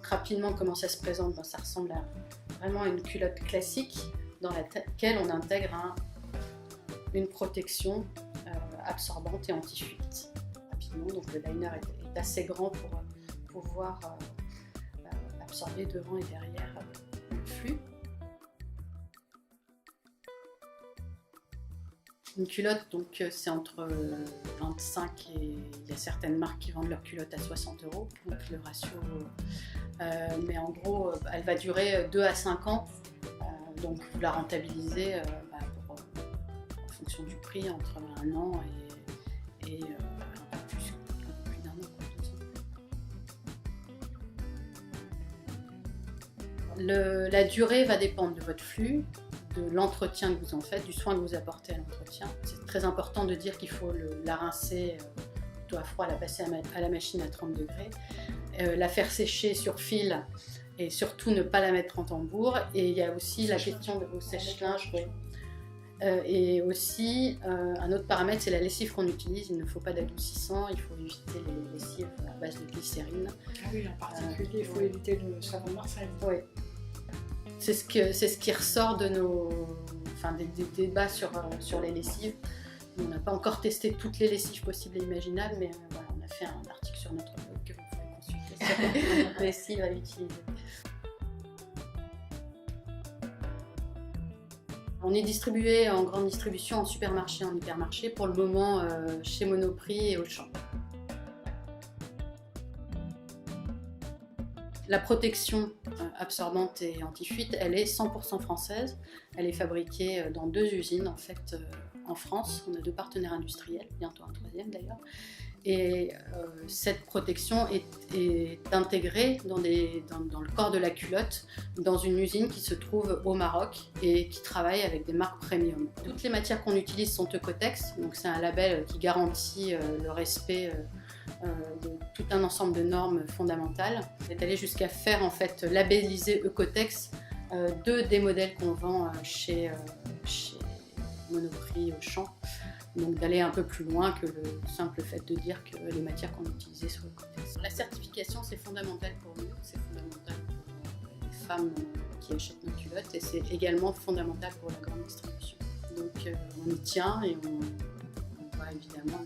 rapidement comment ça se présente, ça ressemble à vraiment une culotte classique dans laquelle on intègre une protection absorbante et anti-fuite. Rapidement, donc le liner est assez grand pour pouvoir absorber devant et derrière le flux. Une culotte, donc c'est entre 25 et il y a certaines marques qui vendent leurs culottes à 60 €, donc le ratio. Mais en gros, elle va durer 2 à 5 ans, donc vous la rentabilisez en fonction du prix entre 1 an et un peu plus d'un an. 2 ans. La durée va dépendre de votre flux, de l'entretien que vous en faites, du soin que vous apportez à l'entretien. C'est très important de dire qu'il faut la rincer plutôt à froid, la passer à la machine à 30 degrés, la faire sécher sur fil et surtout ne pas la mettre en tambour. Et il y a aussi la question de vos sèche-linges. Et aussi, un autre paramètre, c'est la lessive qu'on utilise. Il ne faut pas d'adoucissant, il faut éviter les lessives à base de glycérine. Ah oui, en particulier, il faut éviter le savon de Marseille. Oui. C'est ce qui ressort de des débats sur les lessives. On n'a pas encore testé toutes les lessives possibles et imaginables, mais voilà, on a fait un article sur notre blog que vous pouvez consulter sur les lessives à utiliser. On est distribué en grande distribution, en supermarché, en hypermarché, pour le moment chez Monoprix et Auchan. La protection absorbante et anti-fuite, elle est 100% française. Elle est fabriquée dans 2 usines en fait en France. On a 2 partenaires industriels, bientôt un 3e d'ailleurs. Et cette protection est intégrée dans le corps de la culotte, dans une usine qui se trouve au Maroc et qui travaille avec des marques premium. Toutes les matières qu'on utilise sont Ecotex, donc c'est un label qui garantit le respect de tout un ensemble de normes fondamentales. On est allé jusqu'à faire en fait labelliser Ecotex 2 des modèles qu'on vend chez Monoprix, Auchan. Donc d'aller un peu plus loin que le simple fait de dire que les matières qu'on utilisait sont Ecotex. La certification, c'est fondamental pour nous, c'est fondamental pour les femmes qui achètent nos culottes et c'est également fondamental pour la grande distribution. Donc on y tient et on va évidemment